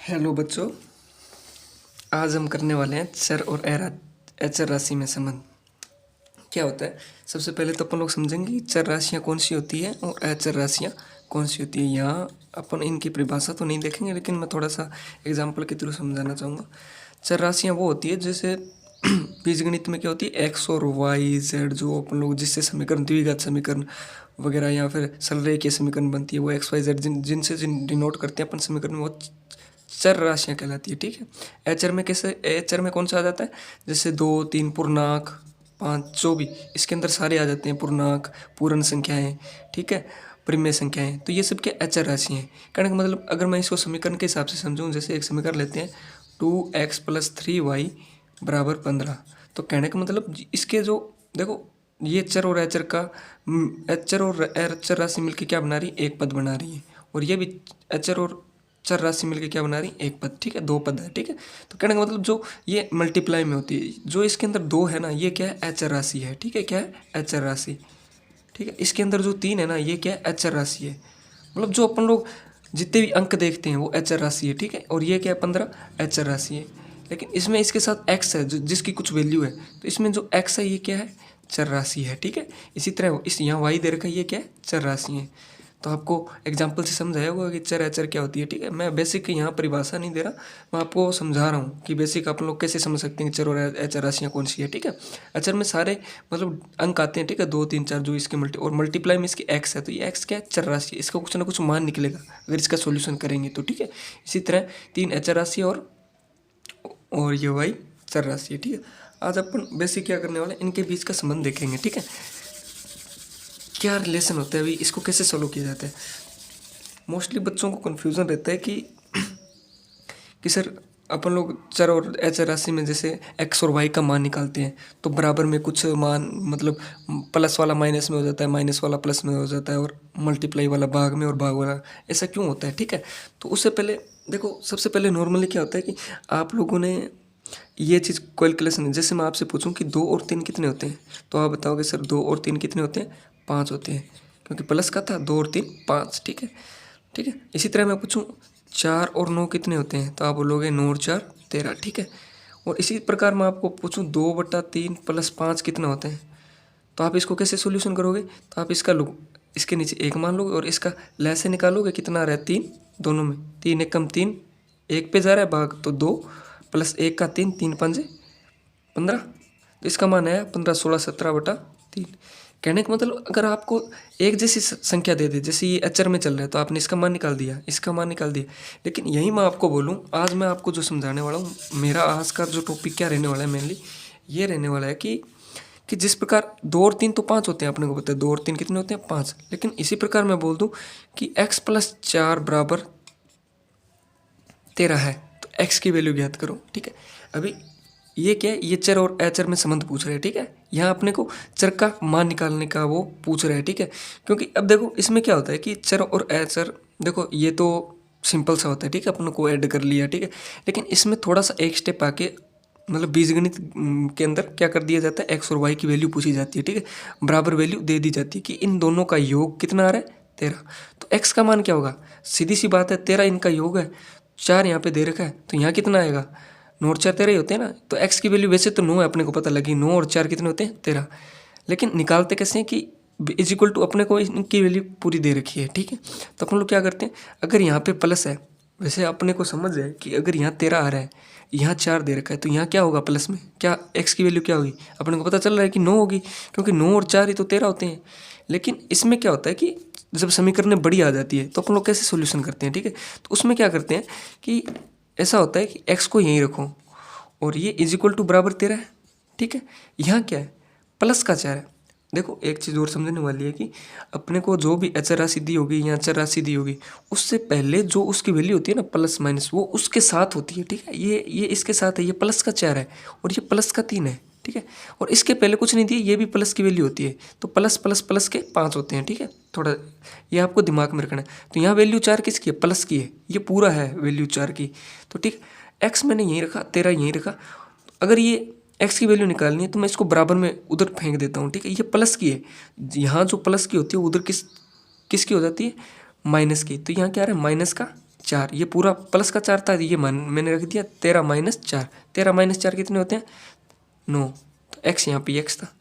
Hello बच्चों, आज हम करने वाले हैं चर और अचर राशि में संबंध। क्या होता है? सबसे पहले तो अपन लोग समझेंगे कि चर राशियाँ कौन सी होती है और अचर राशियाँ कौन सी होती है। यहाँ अपन इनकी परिभाषा तो नहीं देखेंगे, लेकिन मैं थोड़ा सा एग्जाम्पल के थ्रू समझाना चाहूँगा। चर राशियाँ वो होती है जैसे बीजगणित में क्या होती है, एक्स और वाई जेड, जो अपन लोग जिससे समीकरण, द्विघात समीकरण वगैरह या फिर सरलरेखीय समीकरण बनती है, वो एक्स वाई जेड जिनसे डिनोट करते हैं अपन समीकरण, वो चर राशियाँ कहलाती है। ठीक है। एचर में कैसे, एचर में कौन सा आ जाता है? जैसे 2, 3, पूर्णांक, 5, जो भी इसके अंदर सारे आ जाते हैं, पूर्णांक, पूर्ण संख्याएं, ठीक है, परिमेय संख्याएं। तो ये सब क्या अचर राशि हैं। कहने का मतलब अगर मैं इसको समीकरण के हिसाब से समझूं, जैसे एक समीकरण लेते हैं 2x + 3y = 15। तो कहने का मतलब इसके जो, देखो, ये चर और अचर का, अचर और अचर राशि मिलकर क्या बना रही है? एक पद बना रही है। और ये भी अचर और चर राशि मिलकर क्या बना रही है? एक पद। ठीक है, दो पद है। ठीक है। तो कहने का मतलब जो ये मल्टीप्लाई में होती है, जो इसके अंदर दो है ना, ये क्या है? अचर राशि है। ठीक है, क्या है? अचर राशि। ठीक है। इसके अंदर जो 3 है ना, ये क्या है? अचर राशि है। मतलब जो अपन लोग जितने भी अंक देखते हैं वो अचर राशि है। ठीक है। और ये क्या है? 15 अचर राशि है। लेकिन इसमें इसके साथ एक्स है, जिसकी कुछ वैल्यू है, तो इसमें जो एक्स है ये क्या है? चर राशि है। ठीक है। इसी तरह इस यहाँ वाई दे रखा है, ये क्या है? चर राशि है। तो आपको एग्जाम्पल से समझाया होगा कि चर अचर क्या होती है। ठीक है। मैं बेसिक यहाँ परिभाषा नहीं दे रहा, मैं आपको समझा रहा हूँ कि बेसिक आप लोग कैसे समझ सकते हैं चर और अचर राशियाँ कौन सी है। ठीक है। अचर में सारे मतलब अंक आते हैं। ठीक है, 2, 3, 4, जो इसके और मल्टीप्लाई में इसकी एक्स है, तो ये एक्स क्या है? चर राशि है। इसका कुछ ना कुछ मान निकलेगा अगर इसका सोल्यूशन करेंगे तो। ठीक है। इसी तरह 3 अचर राशि और ये वाई चर राशि है। ठीक है। आज अपन बेसिक क्या करने वाले हैं, इनके बीच का संबंध देखेंगे। ठीक है, क्या रिलेशन होता है, अभी इसको कैसे सोल्व किया जाता है। मोस्टली बच्चों को कन्फ्यूज़न रहता है कि सर अपन लोग चर और अचर राशि में जैसे एक्स और वाई का मान निकालते हैं, तो बराबर में कुछ मान, मतलब प्लस वाला माइनस में हो जाता है, माइनस वाला प्लस में हो जाता है, और मल्टीप्लाई वाला भाग में और भाग वाला, ऐसा क्यों होता है। ठीक है। तो उससे पहले देखो, सबसे पहले नॉर्मली क्या होता है कि आप लोगों ने ये चीज़ कैलकुलेशन, जैसे मैं आपसे पूछूं कि 2 और 3 कितने होते हैं, तो आप बताओगे सर 2 और 3 कितने होते हैं? 5 होते हैं, क्योंकि प्लस का था। 2 और 3 5। ठीक है। ठीक है। इसी तरह मैं पूछूं 4 और 9 कितने होते हैं, तो आप बोलोगे 9 और 4 13। ठीक है। और इसी प्रकार मैं आपको पूछूं 2/3 + 5 कितने होते हैं, तो आप इसको कैसे सोल्यूशन करोगे? तो आप इसका लो, इसके नीचे 1 मान लोगे और इसका लैसे निकालोगे, कितना आ रहा है? 3 दोनों में, 3 × 3, 1 पे जा रहा है भाग, तो 2 + 1 का 3, 3 × 5 = 15। तो इसका मान आया 15, 16, 17/3। कहने का मतलब अगर आपको एक जैसी संख्या दे दे, जैसे ये अचर में चल रहा है, तो आपने इसका मान निकाल दिया, इसका मान निकाल दिया। लेकिन यही मैं आपको बोलूँ, आज मैं आपको जो समझाने वाला हूँ, मेरा आज का जो टॉपिक क्या रहने वाला है, मेनली ये रहने वाला है कि जिस प्रकार 2 और 3 तो 5 होते हैं, अपने को पता है 2 और 3 कितने होते हैं? 5। लेकिन इसी प्रकार मैं बोल दूँ कि x + 4 = 13 है, तो x की वैल्यू ज्ञात करो। ठीक है। अभी ये क्या है? ये चर और अचर में संबंध पूछ रहे हैं। ठीक है। यहाँ अपने को चर का मान निकालने का वो पूछ रहे हैं। ठीक है। क्योंकि अब देखो इसमें क्या होता है कि चर और अचर, देखो ये तो सिंपल सा होता है। ठीक है, अपन को ऐड कर लिया। ठीक है। लेकिन इसमें थोड़ा सा एक स्टेप आके, मतलब बीजगणित के अंदर क्या कर दिया जाता है, एक्स और वाई की वैल्यू पूछी जाती है। ठीक है। बराबर वैल्यू दे दी जाती है कि इन दोनों का योग कितना आ रहा है? 13। तो एक्स का मान क्या होगा? सीधी सी बात है, 13 इनका योग है, 4 यहाँ पे दे रखा है, तो यहाँ कितना आएगा? 9 और 4 13 ही होते हैं ना। तो एक्स की वैल्यू वैसे तो 9 है, अपने को पता लगी, 9 और 4 कितने होते हैं? 13। लेकिन निकालते कैसे हैं कि = अपने को इनकी वैल्यू पूरी दे रखी है। ठीक है। तो अपन लोग क्या करते हैं, अगर यहाँ पे प्लस है, वैसे अपने को समझ है कि अगर यहाँ 13 आ रहा है, यहाँ 4 दे रखा है, तो यहाँ क्या होगा प्लस में? क्या एक्स की वैल्यू क्या होगी? अपने को पता चल रहा है कि 9 होगी, क्योंकि 9 और 4 ही तो 13 होते हैं। लेकिन इसमें क्या होता है कि जब समीकरण बड़ी आ जाती है, तो अपन लोग कैसे सोल्यूशन करते हैं? ठीक है। तो उसमें क्या करते हैं कि ऐसा होता है कि एक्स को यहीं रखो और ये = बराबर 13 है। ठीक है। यहाँ क्या है? प्लस का 4 है। देखो एक चीज़ और समझने वाली है कि अपने को जो भी अचर राशि दी होगी या चर राशि दी होगी, उससे पहले जो उसकी वैल्यू होती है ना, प्लस माइनस, वो उसके साथ होती है। ठीक है। ये इसके साथ है, ये प्लस का 4 है और ये प्लस का 3 है। ठीक है। और इसके पहले कुछ नहीं दिया, ये भी प्लस की वैल्यू होती है, तो प्लस प्लस प्लस के 5 होते हैं। ठीक है। थोड़ा ये आपको दिमाग में रखना है। तो यहाँ वैल्यू 4 किसकी है? प्लस की है, ये पूरा है वैल्यू 4 की। तो ठीक, एक्स मैंने यहीं रखा, 13 यहीं रखा। अगर ये एक्स की वैल्यू निकालनी है तो मैं इसको बराबर में उधर फेंक देता हूँ। ठीक है। ये प्लस की है, यहाँ जो प्लस की होती है उधर किसकी हो जाती है? माइनस की। तो यहाँ क्या आ रहा है? 4, ये पूरा प्लस का 4 था, ये मैंने रख दिया 13 माइनस 4। 13 माइनस 4 कितने होते हैं? 9। तो एक्स यहाँ पे एक्स था,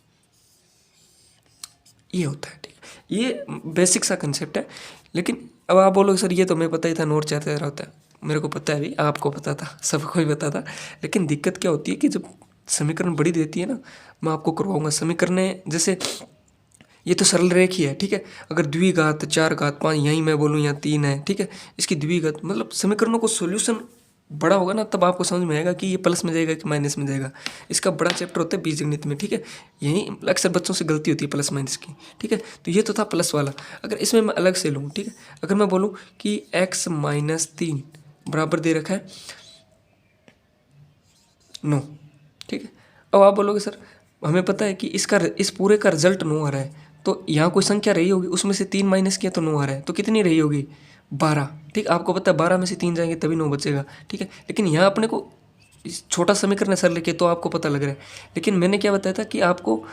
ये होता है। ठीक है, ये बेसिक सा कंसेप्ट है। लेकिन अब आप बोलोगे सर ये तो मैं पता ही था, नोट चाहते रहा होता है। मेरे को पता है भी, आपको पता था, सबको ही पता था। लेकिन दिक्कत क्या होती है कि जब समीकरण बड़ी देती है ना, मैं आपको करवाऊंगा समीकरण, जैसे ये तो सरल रेखी है, ठीक है। अगर द्विघात 4 घात 5, यहीं मैं बोलूँ यहाँ 3 है, ठीक है, इसकी द्विघात मतलब समीकरणों को सॉल्यूशन बड़ा होगा ना, तब आपको समझ में आएगा कि ये प्लस में जाएगा कि माइनस में जाएगा। इसका बड़ा चैप्टर होता है बीजगणित में, ठीक है। यही अक्सर बच्चों से गलती होती है प्लस माइनस की, ठीक है। तो ये तो था प्लस वाला। अगर इसमें मैं अलग से लूँ, ठीक है, अगर मैं बोलूँ कि x माइनस 3 बराबर दे रखा है 9, ठीक है। अब आप बोलोगे सर हमें पता है कि इस पूरे का रिजल्ट 9 आ रहा है, तो यहाँ कोई संख्या रही होगी, उसमें से 3 माइनस किया तो 9 आ रहा है, तो कितनी रही होगी? 12। ठीक, आपको पता है 12 में से 3 जाएंगे तभी 9 बचेगा, ठीक है। लेकिन यहाँ अपने को छोटा समीकरण है सर लिखे, तो आपको पता लग रहा है। लेकिन मैंने क्या बताया था कि आपको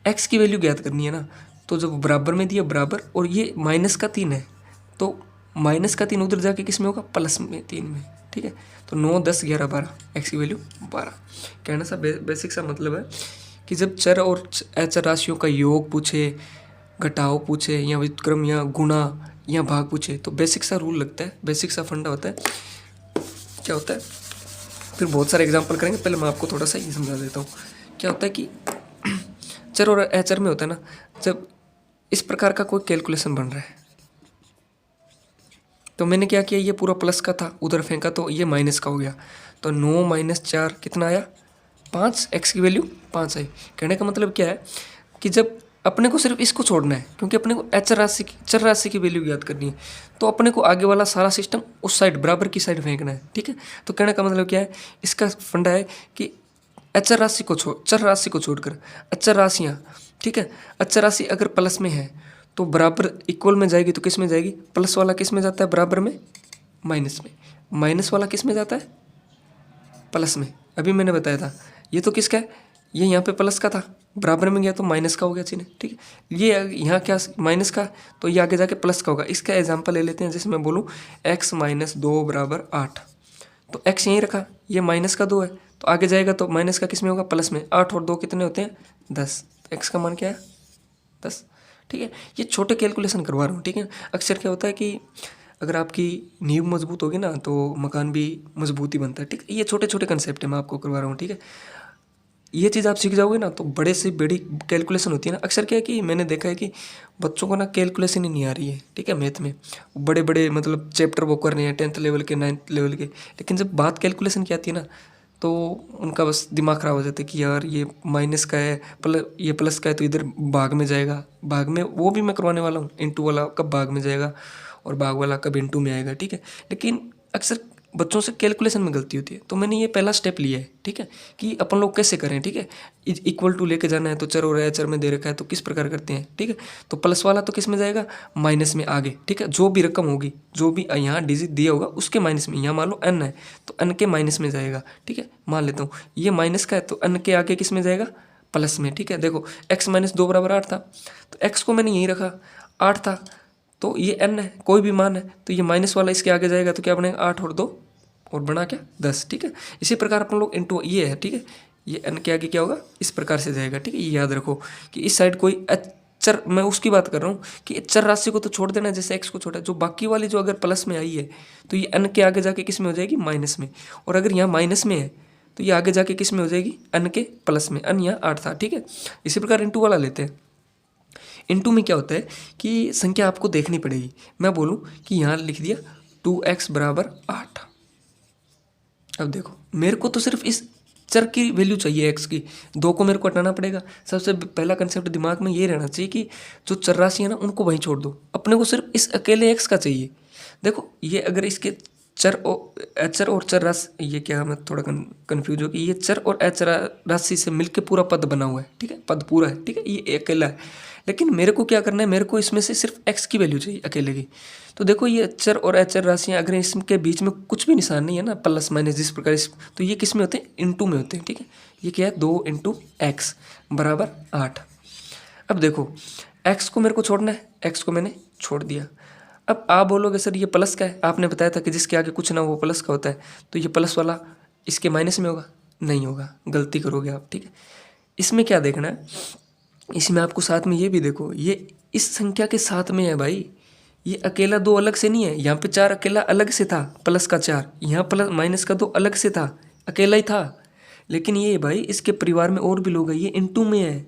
x की वैल्यू ज्ञात करनी है ना, तो जब बराबर में दिया बराबर, और ये माइनस का 3 है, तो माइनस का 3 उधर जाके किस में होगा? प्लस में 3 में, ठीक है। तो 9 10 11 12, एक्स की वैल्यू 12। कहना सा बेसिक सा मतलब है कि जब चर और अचर राशियों का योग पूछे, घटाव पूछे, या व्युत्क्रम या गुणा या भाग पूछे, तो बेसिक सा रूल लगता है, बेसिक सा फंडा होता है। क्या होता है, फिर बहुत सारे एग्जाम्पल करेंगे, पहले मैं आपको थोड़ा सा ये समझा देता हूँ। क्या होता है कि चर और अचर में होता है ना, जब इस प्रकार का कोई कैलकुलेशन बन रहा है, तो मैंने क्या किया, ये पूरा प्लस का था, उधर फेंका तो ये माइनस का हो गया। तो 9 माइनस 4 कितना आया? 5, एक्स की वैल्यू 5 आई। कहने का मतलब क्या है कि जब अपने को सिर्फ इसको छोड़ना है, क्योंकि अपने को चर राशि की वैल्यू याद करनी है, तो अपने को आगे वाला सारा सिस्टम उस साइड बराबर की साइड फेंकना है, ठीक है। तो कहने का मतलब क्या है, इसका फंडा है कि चर राशि को छोड़कर अचर राशियाँ, ठीक है, अचर राशि अगर प्लस में है तो बराबर इक्वल में जाएगी, तो किस में जाएगी? प्लस वाला किस में जाता है? बराबर में माइनस में। माइनस वाला किस में जाता है? प्लस में। अभी मैंने बताया था, ये तो किसका है? ये यहाँ पे प्लस का था, बराबर में गया तो माइनस का हो गया चिन्ह, ठीक है। ये यहाँ क्या माइनस का, तो ये आगे जाके प्लस का होगा। इसका एग्जाम्पल ले लेते हैं, जैसे मैं बोलूँ x माइनस 2 बराबर 8, तो x यहीं रखा, ये माइनस का 2 है, तो आगे जाएगा तो माइनस का किस में होगा? प्लस में। 8 और 2 कितने होते हैं? 10। x का मान क्या है? 10, ठीक है। ये छोटे कैलकुलेशन करवा रहा हूँ, ठीक है। अक्सर क्या होता है कि अगर आपकी नींव मजबूत होगी ना, तो मकान भी मजबूत ही बनता है, ठीक है। ये छोटे छोटे कंसेप्ट है, मैं आपको करवा रहा हूँ, ठीक है। ये चीज़ आप सीख जाओगे ना, तो बड़े से बड़ी कैलकुलेशन होती है ना। अक्सर क्या है कि मैंने देखा है कि बच्चों को ना कैलकुलेशन ही नहीं आ रही है, ठीक है, मैथ में। बड़े बड़े मतलब चैप्टर वो कर रहे हैं 10th लेवल के, 9th लेवल के, लेकिन जब बात कैलकुलेशन की आती है ना, तो उनका बस दिमाग ख़राब हो जाता है कि यार ये माइनस का है, ये प्लस का है, तो इधर भाग में जाएगा। भाग में वो भी मैं करवाने वाला हूँ, इंटू वाला कब भाग में जाएगा और भाग वाला कब इंटू में आएगा, ठीक है। लेकिन अक्सर बच्चों से कैलकुलेशन में गलती होती है, तो मैंने ये पहला स्टेप लिया है, ठीक है, कि अपन लोग कैसे करें, ठीक है। इक्वल टू लेके जाना है, तो चर और अचर में दे रखा है, तो किस प्रकार करते हैं, ठीक है। तो प्लस वाला तो किस में जाएगा? माइनस में आगे, ठीक है। जो भी रकम होगी, जो भी यहाँ डिजिट दिया होगा उसके माइनस में, यहाँ मान लो n है तो n के माइनस में जाएगा, ठीक है। मान लेता हूँ ये माइनस का है, तो n के आगे किस में जाएगा? प्लस में, ठीक है। देखो x माइनस 2 बराबर 8 था, तो x को मैंने यहीं रखा, 8 था, तो ये n है, कोई भी मान है, तो ये माइनस वाला इसके आगे जाएगा, तो क्या बनेगा? 8 और 2 और बना क्या? 10, ठीक है। इसी प्रकार अपन लोग इंटू ये है, ठीक है, ये n के आगे क्या होगा? इस प्रकार से जाएगा, ठीक है। ये याद रखो कि इस साइड कोई चर, मैं उसकी बात कर रहा हूँ कि चर राशि को तो छोड़ देना, जैसे x को छोड़ा, जो बाकी वाली जो अगर प्लस में आई है, तो ये n के आगे जाके किस में हो जाएगी? माइनस में। और अगर यहाँ माइनस में है, तो ये आगे जाके किस में हो जाएगी? n के प्लस में। n यहाँ 8 था, ठीक है। इसी प्रकार इंटू वाला लेते हैं। इंटू में क्या होता है कि संख्या आपको देखनी पड़ेगी। मैं बोलूँ कि यहाँ लिख दिया 2x बराबर 8। अब देखो, मेरे को तो सिर्फ इस चर की वैल्यू चाहिए x की, 2 को मेरे को हटाना पड़ेगा। सबसे पहला कंसेप्ट दिमाग में ये रहना चाहिए कि जो चर राशि है ना, उनको वहीं छोड़ दो, अपने को सिर्फ इस अकेले x का चाहिए। देखो ये अगर इसके चर और चर राशि, ये क्या, मैं थोड़ा कन्फ्यूज हो कि ये चर और अचर राशि से मिलके पूरा पद बना हुआ है, ठीक है, पद पूरा है, ठीक है, ये अकेला है। लेकिन मेरे को क्या करना है, मेरे को इसमें से सिर्फ x की वैल्यू चाहिए अकेले की। तो देखो ये चर और अचर राशियाँ अगर इसके बीच में कुछ भी निशान नहीं है ना, प्लस माइनस जिस प्रकार तो ये किस में होते हैं? इंटू में होते हैं, ठीक है। ये क्या है? 2 इंटू एक्स बराबर 8। अब देखो x को मेरे को छोड़ना है, x को मैंने छोड़ दिया। अब आप बोलोगे सर ये प्लस का है, आपने बताया था कि जिसके आगे कुछ ना वो प्लस का होता है, तो ये प्लस वाला इसके माइनस में होगा, नहीं होगा, गलती करोगे आप, ठीक है। इसमें क्या देखना है, इसमें आपको साथ में ये भी देखो, ये इस संख्या के साथ में है भाई, ये अकेला दो अलग से नहीं है। यहाँ पे 4 अकेला अलग से था, प्लस का 4, यहाँ प्लस माइनस का 2 अलग से था, अकेला ही था। लेकिन ये भाई इसके परिवार में और भी लोग हैं, ये इनटू में है,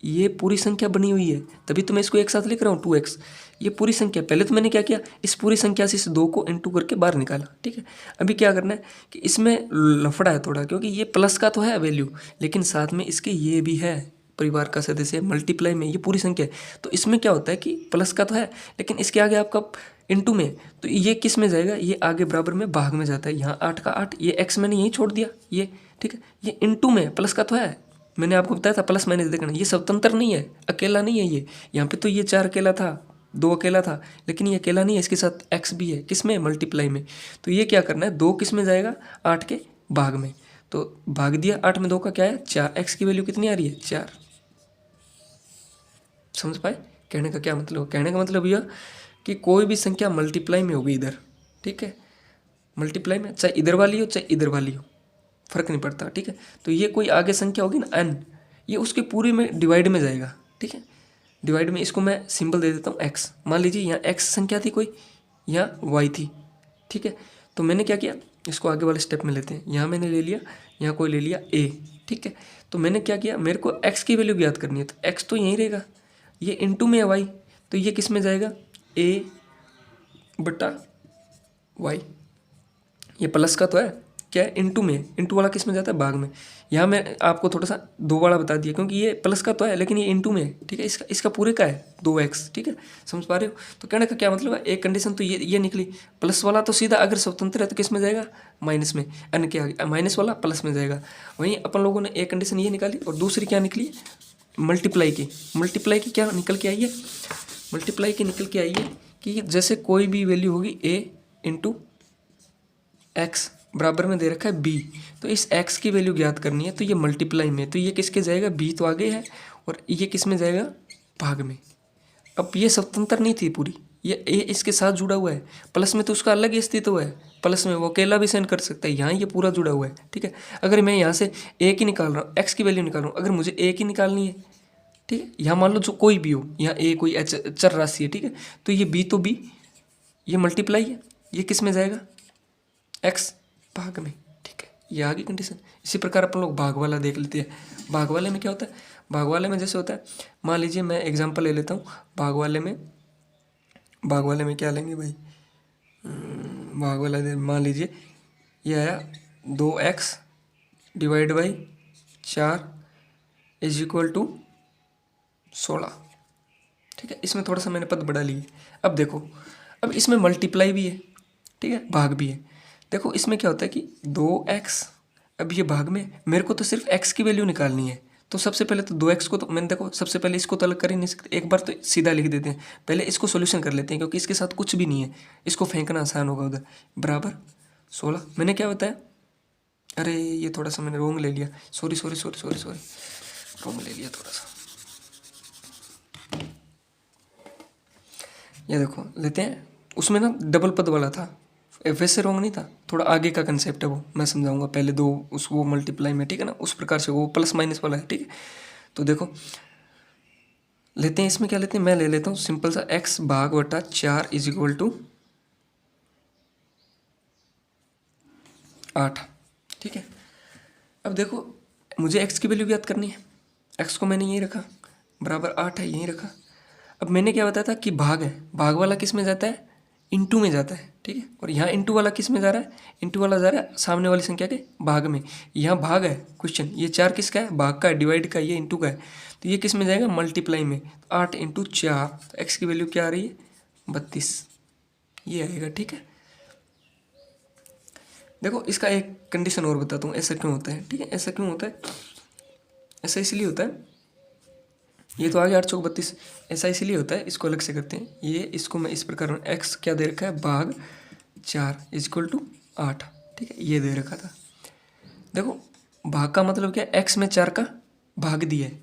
ये पूरी संख्या बनी हुई है, तभी तो मैं इसको एक साथ लिख रहा हूँ 2x। ये पूरी संख्या, पहले तो मैंने क्या किया, इस पूरी संख्या से इस 2 को इनटू करके बाहर निकाला, ठीक है। अभी क्या करना है कि इसमें लफड़ा है थोड़ा, क्योंकि ये प्लस का तो है वैल्यू, लेकिन साथ में इसके ये भी है, परिवार का सदस्य मल्टीप्लाई में ये पूरी संख्या है। तो इसमें क्या होता है कि प्लस का तो है, लेकिन इसके आगे आपका इनटू में, तो ये किस में जाएगा, ये आगे बराबर में भाग में जाता है। यहाँ 8 का 8, ये x मैंने यहीं छोड़ दिया, ये ठीक है, ये इनटू में, प्लस का तो है, मैंने आपको बताया था प्लस माइनस देखना, ये स्वतंत्र नहीं है, अकेला नहीं है ये। यहाँ पे तो ये 4 अकेला था, 2 अकेला था, लेकिन ये अकेला नहीं है, इसके साथ x भी है, किस में, मल्टीप्लाई में। तो ये क्या करना है, 2 किस में जाएगा, 8 के भाग में, तो भाग दिया, 8 में 2 का क्या है 4, x की वैल्यू कितनी आ रही है 4। समझ पाए कहने का क्या मतलब, कहने का मतलब यह कि कोई भी संख्या मल्टीप्लाई में होगी इधर, ठीक है, मल्टीप्लाई में, चाहे इधर वाली हो चाहे इधर वाली हो, फर्क नहीं पड़ता, ठीक है। तो ये कोई आगे संख्या होगी ना n, ये उसके पूरे में डिवाइड में जाएगा, ठीक है, डिवाइड में। इसको मैं सिंबल दे देता हूँ x, मान लीजिए यहाँ x संख्या थी कोई, यहाँ y थी, ठीक है। तो मैंने क्या किया, इसको आगे वाले स्टेप में लेते हैं, यहाँ मैंने ले लिया, यहाँ कोई ले लिया a, ठीक है। तो मैंने क्या किया, मेरे को x की वैल्यू ज्ञात करनी है, तो x तो यहीं रहेगा, ये इनटू में है y, तो ये किस में जाएगा, a बटा y, ये प्लस का तो है, क्या है इनटू में, इनटू वाला किस में जाता है, भाग में। यहाँ मैं आपको थोड़ा सा 2 वाला बता दिया, क्योंकि ये प्लस का तो है लेकिन ये इनटू में है, ठीक है, इसका पूरे का है 2x, ठीक है, समझ पा रहे हो। तो कहने का क्या मतलब है, एक कंडीशन तो ये निकली, प्लस वाला तो सीधा अगर स्वतंत्र है तो किस में जाएगा, माइनस में, n के आगे, माइनस वाला प्लस में जाएगा। वहीं अपन लोगों ने एक कंडीशन ये निकाली, और दूसरी क्या निकली, मल्टीप्लाई की क्या निकल के आई है, मल्टीप्लाई की निकल के आई है कि जैसे कोई भी वैल्यू होगी a इंटू एक्स बराबर में दे रखा है b, तो इस x की वैल्यू ज्ञात करनी है, तो ये मल्टीप्लाई में, तो ये किसके जाएगा, b तो आगे है, और ये किस में जाएगा, भाग में। अब ये स्वतंत्र नहीं थी पूरी, ये इसके साथ जुड़ा हुआ है, प्लस में तो उसका अलग ही अस्तित्व है, प्लस में वो अकेला भी सेंड कर सकता है, यहाँ ये पूरा जुड़ा हुआ है, ठीक है। अगर मैं यहाँ से a की निकाल रहा हूँ, x की वैल्यू निकाल रहा हूँ, अगर मुझे a की निकालनी है, ठीक है, यहाँ मान लो जो कोई भी हो, यहाँ a कोई चर राशि है, ठीक है, तो ये b तो b, ये मल्टीप्लाई है, ये किस में जाएगा, x भाग में, ठीक है, ये आ गई कंडीशन। इसी प्रकार अपन लोग भाग वाला देख लेते हैं। भाग वाले में क्या होता है, भाग वाले में जैसे होता है, मान लीजिए मैं एग्जांपल ले लेता हूँ, भाग वाले में क्या लेंगे भाई, भाग वाला मान लीजिए ये आया 2x divide by 4 is equal to 16, ठीक है। इसमें थोड़ा सा मैंने पद बढ़ा लिए। अब देखो, अब इसमें मल्टीप्लाई भी है, ठीक है, भाग भी है। देखो इसमें क्या होता है कि 2x, अब ये भाग में, मेरे को तो सिर्फ x की वैल्यू निकालनी है, तो सबसे पहले तो 2x को तो मैंने, देखो सबसे पहले इसको तो अलग कर ही नहीं सकते, एक बार तो सीधा लिख देते हैं, पहले इसको सोल्यूशन कर लेते हैं, क्योंकि इसके साथ कुछ भी नहीं है, इसको फेंकना आसान होगा उधर, बराबर 16। मैंने क्या बताया, अरे ये थोड़ा सा मैंने रोंग ले लिया, सॉरी, रोंग ले लिया थोड़ा सा, ये देखो लेते हैं, उसमें ना डबल पद वाला था, वैसे रॉन्ग नहीं था, थोड़ा आगे का कंसेप्ट है वो, मैं समझाऊंगा पहले दो उस वो मल्टीप्लाई में, ठीक है ना, उस प्रकार से वो प्लस माइनस वाला है, ठीक है। तो देखो लेते हैं, इसमें क्या लेते हैं, मैं ले लेता हूँ सिंपल सा x भाग बटा 4 इज इक्वल टू 8, ठीक है। अब देखो मुझे x की वैल्यू ज्ञात करनी है, x को मैंने यहीं रखा, बराबर 8 है, यहीं रखा। अब मैंने क्या बताया था कि भाग है, भाग वाला किस में जाता है, इंटू में जाता है, ठीक है, और यहाँ इंटू वाला किस में जा रहा है, इंटू वाला जा रहा है सामने वाली संख्या के भाग में। यहाँ भाग है क्वेश्चन, ये 4 किसका है, भाग का है, डिवाइड का, ये इंटू का है, तो ये किस में जाएगा, मल्टीप्लाई में। 8 इंटू 4, तो एक्स की वैल्यू क्या आ रही है, 32, ये आएगा, ठीक है। देखो इसका एक कंडीशन और बताता हूँ, ऐसा क्यों होता है, ठीक है, ऐसा क्यों होता है, ऐसा इसलिए होता है, ये तो आ गया 8 चौक 32, ऐसा इसलिए होता है, इसको अलग से करते हैं, ये इसको मैं इस प्रकार x क्या दे रखा है, भाग 4 इज इक्वल टू 8, ठीक है, ये दे रखा था। देखो भाग का मतलब क्या, x में 4 का भाग दिया है,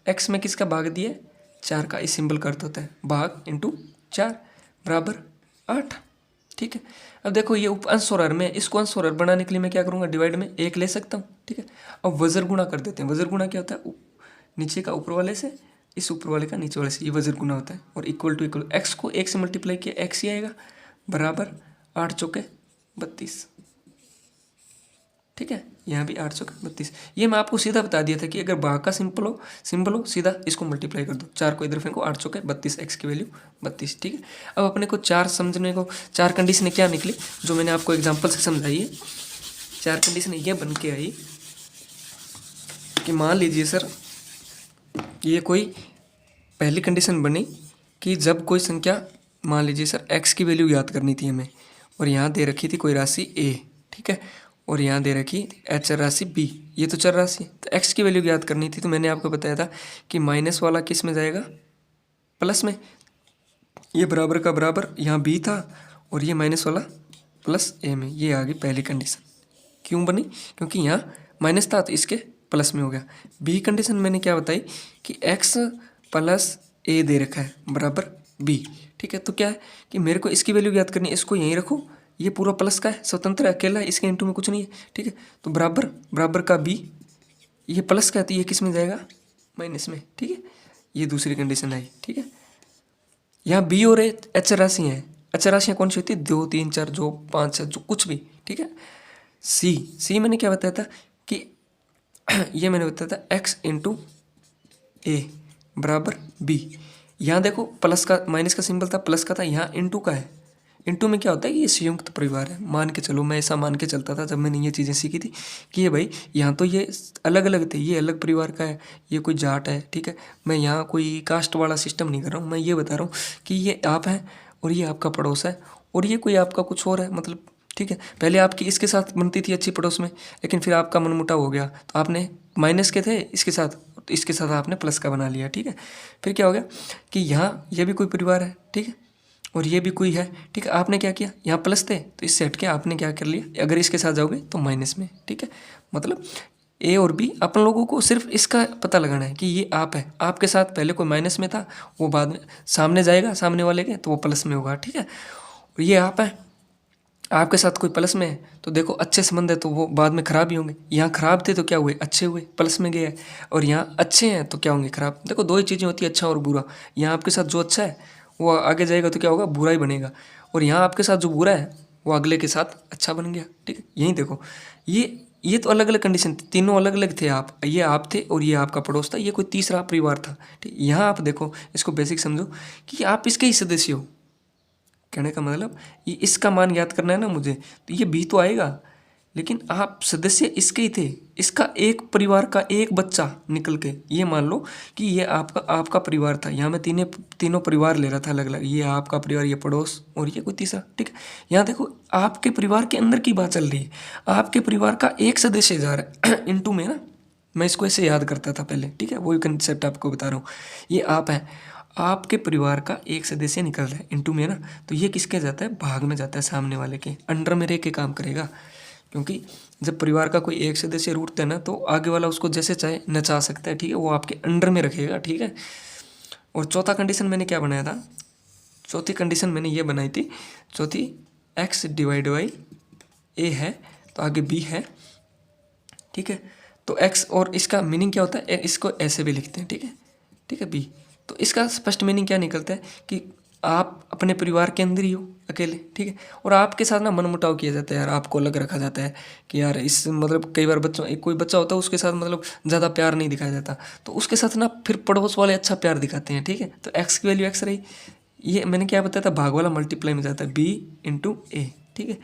x में किसका भाग दिया है, 4 का, इस सिंबल का अर्थ होता है भाग इंटू 4 बराबर 8। ठीक है, अब देखो ये अंश और हर में, इसको अंश और हर बनाने के लिए मैं क्या करूँगा, डिवाइड में 1 ले सकता हूँ। ठीक है, अब वज्र गुणा कर देते हैं। वज्र गुणा क्या होता है, नीचे का ऊपर वाले से, इस ऊपर वाले का नीचे वाले से, ये वज्र गुणा होता है। और इक्वल टू इक्वल, एक्स को 1 से मल्टीप्लाई किया एक्स ही आएगा, बराबर 8 चौके 32। ठीक है, यहाँ भी 8 चौके 32। ये मैं आपको सीधा बता दिया था कि अगर भाग का सिंपल हो सीधा इसको मल्टीप्लाई कर दो, 4 को इधर फेंको, 8 चौके 32, एक्स की वैल्यू 32। ठीक है, अब अपने को 4 समझने को 4 कंडीशन क्या निकली जो मैंने आपको एग्जाम्पल से समझाई है। 4 कंडीशन ये बन के आई कि मान लीजिए सर, ये कोई पहली कंडीशन बनी कि जब कोई संख्या, मान लीजिए सर एक्स की वैल्यू याद करनी थी हमें, और यहाँ दे रखी थी कोई राशि ए। ठीक है, और यहाँ दे रखी चर राशि बी, ये तो चर राशि है। तो एक्स की वैल्यू याद करनी थी, तो मैंने आपको बताया था कि माइनस वाला किस में जाएगा, प्लस में। ये बराबर का बराबर यहाँ बी था, और ये माइनस वाला प्लस ए में। ये आ गई पहली कंडीशन। क्यों बनी, क्योंकि यहाँ माइनस था तो इसके प्लस में हो गया। बी कंडीशन मैंने क्या बताई कि एक्स प्लस ए दे रखा है बराबर बी। ठीक है, तो क्या है कि मेरे को इसकी वैल्यू याद करनी है, इसको यहीं रखो, ये पूरा प्लस का है, स्वतंत्र है, अकेला है, इसके इंटू में कुछ नहीं है। ठीक है, तो बराबर बराबर का बी, ये प्लस का है तो ये किस में जाएगा, माइनस में। ठीक है, ये दूसरी कंडीशन आई। ठीक है, यहाँ बी और ए अचर राशि हैं। अचर राशियाँ कौन सी होती है, 2 3 4 जो 5 6 जो कुछ भी। ठीक है, सी मैंने क्या बताया था कि ये मैंने बताया था एक्स इंटू ए बराबर बी। यहाँ देखो प्लस का, माइनस का सिंबल था, प्लस का था, यहाँ इंटू का है। इंटू में क्या होता है कि ये संयुक्त परिवार है। मान के चलो, मैं ऐसा मान के चलता था जब मैंने ये चीज़ें सीखी थी कि ये भाई यहाँ तो ये अलग अलग थे, ये अलग परिवार का है, ये कोई जाट है। ठीक है, मैं यहाँ कोई कास्ट वाला सिस्टम नहीं कर रहा हूँ, मैं ये बता रहा हूँ कि ये आप हैं और ये आपका पड़ोस है और ये कोई आपका कुछ और है, मतलब। ठीक है, पहले आपकी इसके साथ बनती थी अच्छी पड़ोस में, लेकिन फिर आपका मनमुटाव हो गया तो आपने माइनस के थे इसके साथ, तो इसके साथ आपने प्लस का बना लिया। ठीक है, फिर क्या हो गया कि यहाँ ये भी कोई परिवार है। ठीक है, और ये भी कोई है। ठीक है, आपने क्या किया, यहाँ प्लस थे तो इससे हट के आपने क्या कर लिया, अगर इसके साथ जाओगे तो माइनस में। ठीक है, मतलब ए और बी, अपन लोगों को सिर्फ इसका पता लगाना है कि ये आप है, आपके साथ पहले कोई माइनस में था, वो बाद में सामने जाएगा, सामने वाले के, तो वो प्लस में होगा। ठीक है, और ये आप है, आपके साथ कोई प्लस में है तो देखो अच्छे संबंध है तो वो बाद में खराब ही होंगे। यहाँ खराब थे तो क्या हुए, अच्छे हुए, प्लस में गए। और यहाँ अच्छे हैं तो क्या होंगे, खराब। देखो दो ही चीज़ें होती है, अच्छा और बुरा। यहाँ आपके साथ जो अच्छा है वो आगे जाएगा तो क्या होगा, बुरा ही बनेगा, और यहाँ आपके साथ जो बुरा है वो अगले के साथ अच्छा बन गया। ठीक है, यही देखो, ये तो अलग अलग कंडीशन थी, तीनों अलग अलग थे। ये आप थे और ये आपका पड़ोस था, ये कोई तीसरा परिवार था। ठीक, यहाँ आप देखो, इसको बेसिक समझो कि आप इसके ही सदस्य हो। कहने का मतलब ये इसका मान याद करना है ना मुझे, तो ये भी तो आएगा, लेकिन आप सदस्य इसके ही थे। इसका एक परिवार का एक बच्चा निकल के, ये मान लो कि ये आपका परिवार था। यहाँ मैं तीनों परिवार ले रहा था अलग अलग, ये आपका परिवार, ये पड़ोस, और ये कोई तीसरा। ठीक है, यहाँ देखो आपके परिवार के अंदर की बात चल रही है, आपके परिवार का एक सदस्य जा रहा है इंटू में ना। मैं इसको ऐसे याद करता था पहले। ठीक है, वही कंसेप्ट आपको बता रहा हूँ। ये आप हैं, आपके परिवार का एक सदस्य निकल रहा है इंटू में ना, तो ये किसके जाता है, भाग में जाता है, सामने वाले के अंडर में रह के काम करेगा। क्योंकि जब परिवार का कोई एक सदस्य रूठता है ना, तो आगे वाला उसको जैसे चाहे नचा सकता है। ठीक है, वो आपके अंडर में रखेगा। ठीक है, और चौथा कंडीशन मैंने क्या बनाया था, चौथी कंडीशन मैंने ये बनाई थी, चौथी एक्स डिवाइड बाई ए है तो आगे बी है। ठीक है, तो एक्स, और इसका मीनिंग क्या होता है, इसको ऐसे भी लिखते हैं। ठीक है, ठीक है, बी। तो इसका स्पष्ट मीनिंग क्या निकलता है कि आप अपने परिवार के अंदर ही हो अकेले। ठीक है, और आपके साथ ना मनमुटाव किया जाता है यार, आपको अलग रखा जाता है कि यार इस, मतलब कई बार बच्चों, एक कोई बच्चा होता है उसके साथ मतलब ज़्यादा प्यार नहीं दिखाया जाता, तो उसके साथ ना फिर पड़ोस वाले अच्छा प्यार दिखाते हैं। ठीक है, तो एक्स की वैल्यू एक्स रही। ये मैंने क्या बताया था, भाग वाला मल्टीप्लाई में जाता है, बी इंटू ए। ठीक है,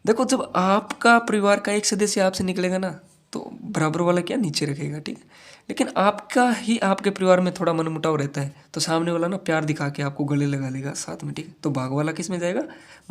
देखो जब आपका परिवार का एक सदस्य आपसे निकलेगा ना, तो बराबर वाला क्या नीचे रखेगा। ठीक है, लेकिन आपका ही आपके परिवार में थोड़ा मनमुटाव रहता है तो सामने वाला ना प्यार दिखा के आपको गले लगा लेगा साथ में। ठीक है, तो भाग वाला किस में जाएगा,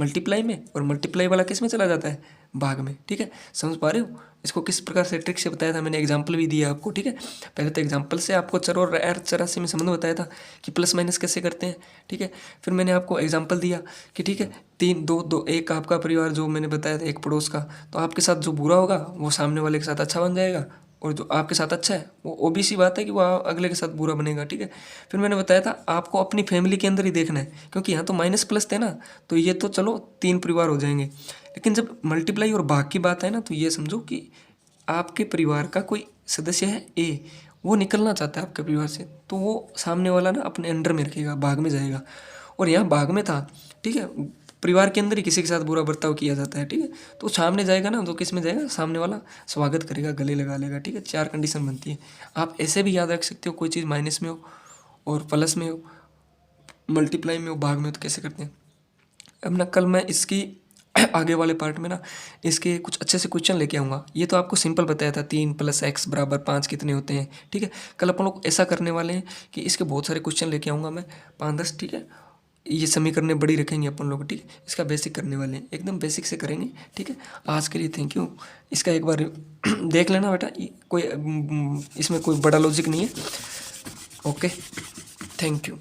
मल्टीप्लाई में, और मल्टीप्लाई वाला किस में चला जाता है, भाग में। ठीक है, समझ पा रहे हो, इसको किस प्रकार से ट्रिक से बताया था मैंने, एग्जाम्पल भी दिया आपको। ठीक है, पहले तो एग्जाम्पल से आपको चर और चर राशि में संबंध बताया था कि प्लस माइनस कैसे करते हैं। ठीक है, फिर मैंने आपको एग्जाम्पल दिया कि ठीक है, 3 2 2, एक आपका परिवार जो मैंने बताया था, एक पड़ोस का, तो आपके साथ जो बुरा होगा वो सामने वाले के साथ अच्छा बन जाएगा, और जो आपके साथ अच्छा है वो ओबीसी बात है कि वो अगले के साथ बुरा बनेगा, ठीक है। फिर मैंने बताया था आपको अपनी फैमिली के अंदर ही देखना है, क्योंकि यहाँ तो माइनस प्लस थे ना, तो ये तो चलो 3 परिवार हो जाएंगे, लेकिन जब मल्टीप्लाई और भाग की बात है ना, तो ये समझो कि आपके परिवार का कोई सदस्य है ए, वो निकलना चाहता है आपके परिवार से, तो वो सामने वाला ना अपने अंडर में रखेगा, भाग में जाएगा। और यहाँ भाग में था, ठीक है, परिवार के अंदर ही किसी के साथ बुरा बर्ताव किया जाता है, ठीक है, तो सामने जाएगा ना, तो किस में जाएगा, सामने वाला स्वागत करेगा, गले लगा लेगा, ठीक है। 4 कंडीशन बनती है। आप ऐसे भी याद रख सकते हो, कोई चीज़ माइनस में हो और प्लस में हो, मल्टीप्लाई में हो, भाग में हो, तो कैसे करते हैं। अब ना कल मैं इसकी आगे वाले पार्ट में ना इसके कुछ अच्छे से क्वेश्चन लेके आऊँगा। ये तो आपको सिंपल बताया था 3 + x = 5 कितने होते हैं, ठीक है। कल अपन लोग ऐसा करने वाले हैं कि इसके बहुत सारे क्वेश्चन लेके आऊँगा मैं, 5-10, ठीक है। ये समीकरणें बड़ी रखेंगे अपन लोग, ठीक है। इसका बेसिक करने वाले हैं, एकदम बेसिक से करेंगे, ठीक है। आज के लिए थैंक यू। इसका एक बार देख लेना बेटा, कोई इसमें कोई बड़ा लॉजिक नहीं है। Okay, thank you.